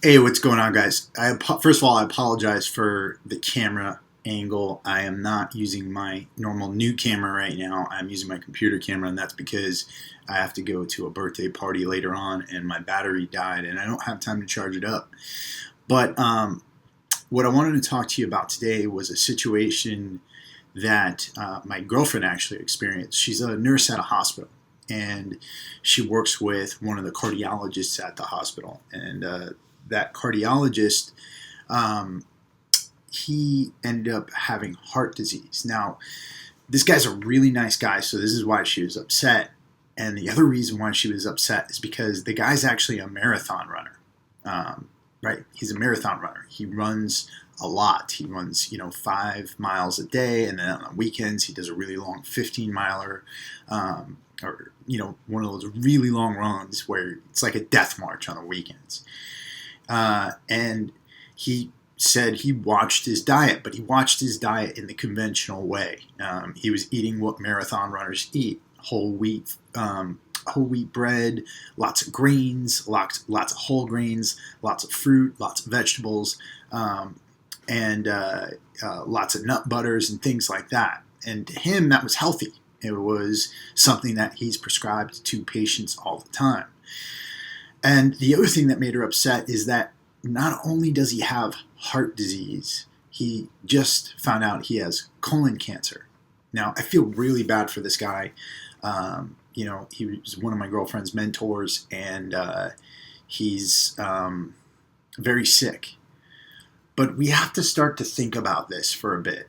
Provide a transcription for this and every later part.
Hey, what's going on, guys? First of all, I apologize for the camera angle. I am not using my normal new camera right now. I'm using my computer camera, and that's because I have to go to a birthday party later on, and my battery died, and I don't have time to charge it up. But what I wanted to talk to you about today was a situation that my girlfriend actually experienced. She's a nurse at a hospital, and she works with one of the cardiologists at the hospital, and that cardiologist, um, he ended up having heart disease. Now, this guy's a really nice guy, so this is why she was upset. And the other reason why she was upset is because the guy's actually a marathon runner. Right? He's a marathon runner. He runs a lot. He runs, 5 miles a day, and then on the weekends he does a really long 15-miler, or one of those really long runs where it's like a death march on the weekends. And he said he watched his diet, but he watched his diet in the conventional way. He was eating what marathon runners eat: whole wheat bread, lots of grains, lots of whole grains, lots of fruit, lots of vegetables, and lots of nut butters and things like that. And to him, that was healthy. It was something that he's prescribed to patients all the time. And the other thing that made her upset is that not only does he have heart disease, he just found out he has colon cancer. Now, I feel really bad for this guy. He was one of my girlfriend's mentors, and he's very sick. But we have to start to think about this for a bit.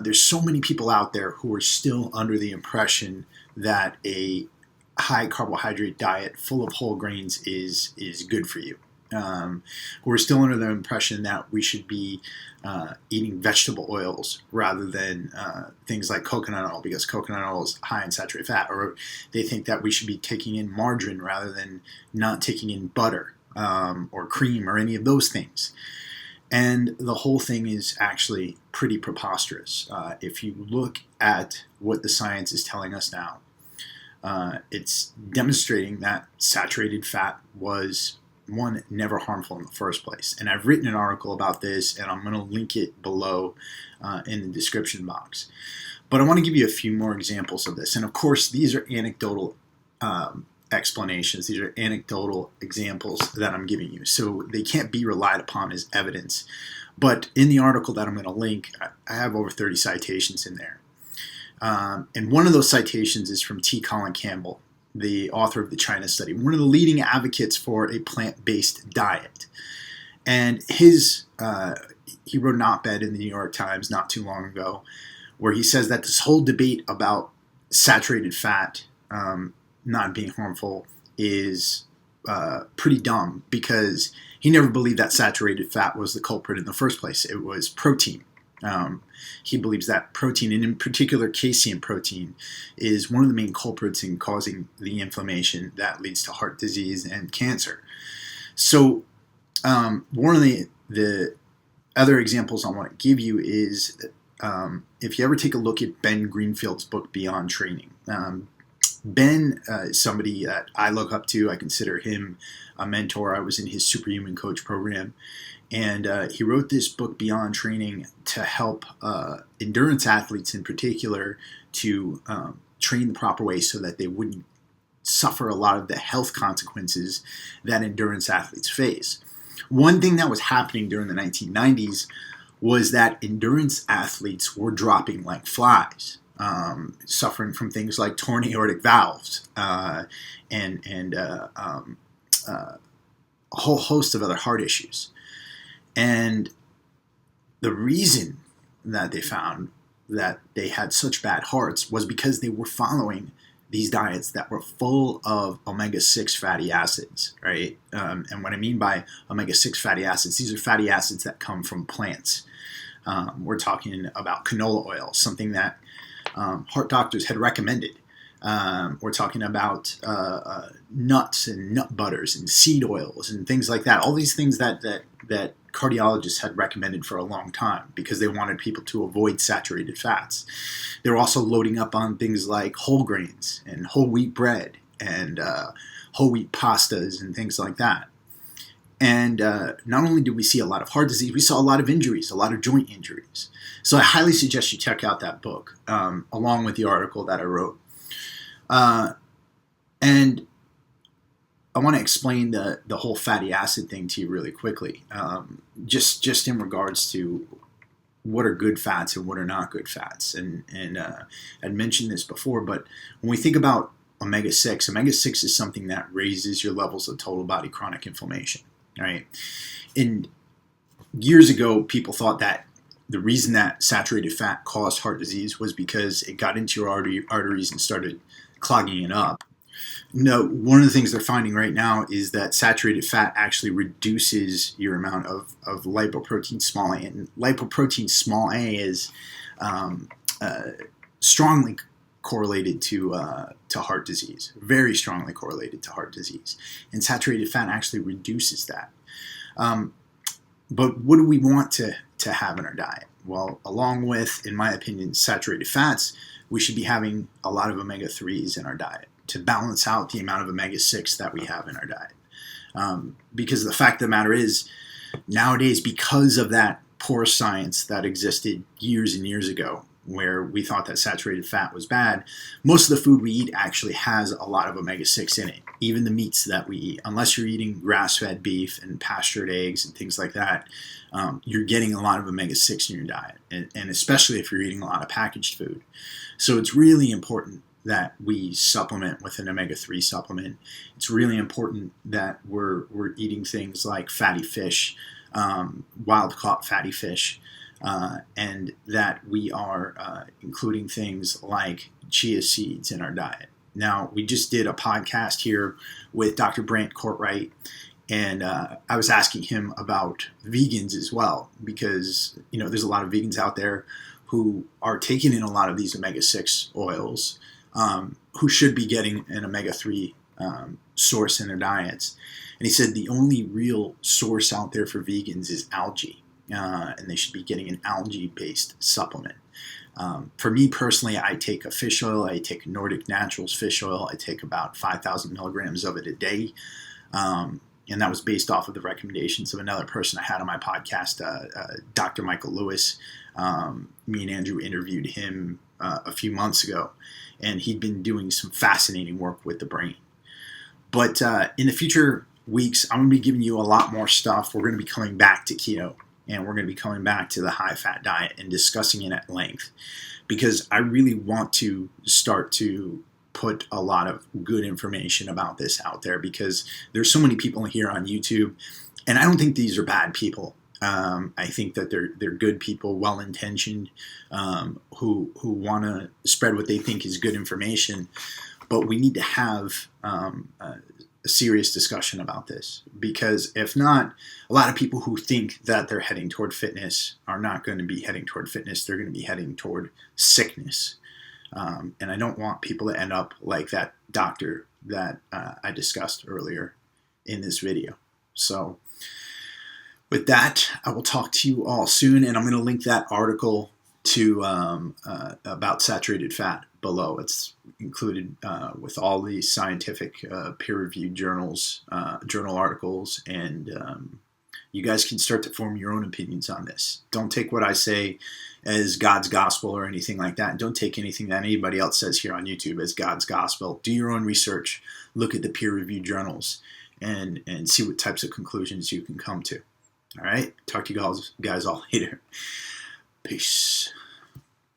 There's so many people out there who are still under the impression that a high carbohydrate diet full of whole grains is good for you. We're still under the impression that we should be eating vegetable oils rather than things like coconut oil, because coconut oil is high in saturated fat. Or they think that we should be taking in margarine rather than not taking in butter or cream or any of those things. And the whole thing is actually pretty preposterous. If you look at what the science is telling us now, it's demonstrating that saturated fat was, one, never harmful in the first place. And I've written an article about this, and I'm going to link it below in the description box. But I want to give you a few more examples of this. And of course, these are anecdotal explanations. These are anecdotal examples that I'm giving you. So they can't be relied upon as evidence. But in the article that I'm going to link, I have over 30 citations in there. And one of those citations is from T. Colin Campbell, the author of the China study, one of the leading advocates for a plant-based diet. And he wrote an op-ed in the New York Times not too long ago where he says that this whole debate about saturated fat not being harmful is pretty dumb, because he never believed that saturated fat was the culprit in the first place. It was protein. He believes that protein, and in particular casein protein, is one of the main culprits in causing the inflammation that leads to heart disease and cancer. So one of the other examples I want to give you is if you ever take a look at Ben Greenfield's book, Beyond Training. Ben is somebody that I look up to. I consider him a mentor. I was in his Superhuman Coach program. And he wrote this book, Beyond Training, to help endurance athletes in particular to train the proper way so that they wouldn't suffer a lot of the health consequences that endurance athletes face. One thing that was happening during the 1990s was that endurance athletes were dropping like flies, suffering from things like torn aortic valves and a whole host of other heart issues. And the reason that they found that they had such bad hearts was because they were following these diets that were full of omega-6 fatty acids, right? And what I mean by omega-6 fatty acids, these are fatty acids that come from plants. We're talking about canola oil, something that heart doctors had recommended. We're talking about nuts and nut butters and seed oils and things like that. All these things that cardiologists had recommended for a long time because they wanted people to avoid saturated fats. They were also loading up on things like whole grains and whole wheat bread and whole wheat pastas and things like that. And not only did we see a lot of heart disease, we saw a lot of injuries, a lot of joint injuries. So I highly suggest you check out that book, along with the article that I wrote. And I want to explain the whole fatty acid thing to you really quickly, just in regards to what are good fats and what are not good fats. And I'd mentioned this before, but when we think about omega-6, omega-6 is something that raises your levels of total body chronic inflammation, right? And years ago, people thought that the reason that saturated fat caused heart disease was because it got into your arteries and started clogging it up. No, one of the things they're finding right now is that saturated fat actually reduces your amount of lipoprotein small a. And lipoprotein small a is strongly correlated to heart disease, very strongly correlated to heart disease. And saturated fat actually reduces that. But what do we want to have in our diet? Well, along with, in my opinion, saturated fats, we should be having a lot of omega-3s in our diet to balance out the amount of omega-6 that we have in our diet. Because the fact of the matter is, nowadays, because of that poor science that existed years and years ago, where we thought that saturated fat was bad, most of the food we eat actually has a lot of omega-6 in it. Even the meats that we eat, unless you're eating grass-fed beef and pastured eggs and things like that, you're getting a lot of omega-6 in your diet, and especially if you're eating a lot of packaged food. So it's really important that we supplement with an omega-3 supplement. It's really important that we're eating things like fatty fish, wild-caught fatty fish, and that we are including things like chia seeds in our diet. Now, we just did a podcast here with Dr. Brant Courtwright, and I was asking him about vegans as well, because there's a lot of vegans out there who are taking in a lot of these omega-6 oils, who should be getting an omega-3 source in their diets. And he said the only real source out there for vegans is algae, and they should be getting an algae-based supplement. For me personally, I take a fish oil. I take Nordic Naturals fish oil. I take about 5,000 milligrams of it a day. And that was based off of the recommendations of another person I had on my podcast, Dr. Michael Lewis. Me and Andrew interviewed him a few months ago, and he'd been doing some fascinating work with the brain. But in the future weeks, I'm going to be giving you a lot more stuff. We're going to be coming back to keto, and we're going to be coming back to the high-fat diet and discussing it at length, because I really want to start to put a lot of good information about this out there, because there's so many people here on YouTube, and I don't think these are bad people. I think that they're good people, well-intentioned, who want to spread what they think is good information. But we need to have a serious discussion about this, because if not, a lot of people who think that they're heading toward fitness are not going to be heading toward fitness. They're going to be heading toward sickness. And I don't want people to end up like that doctor that I discussed earlier in this video. So with that, I will talk to you all soon, and I'm going to link that article to about saturated fat below. It's included with all the scientific peer-reviewed journal articles, and you guys can start to form your own opinions on this. Don't take what I say as God's gospel or anything like that. Don't take anything that anybody else says here on YouTube as God's gospel. Do your own research. Look at the peer-reviewed journals and see what types of conclusions you can come to. All right? Talk to you guys all later. Peace.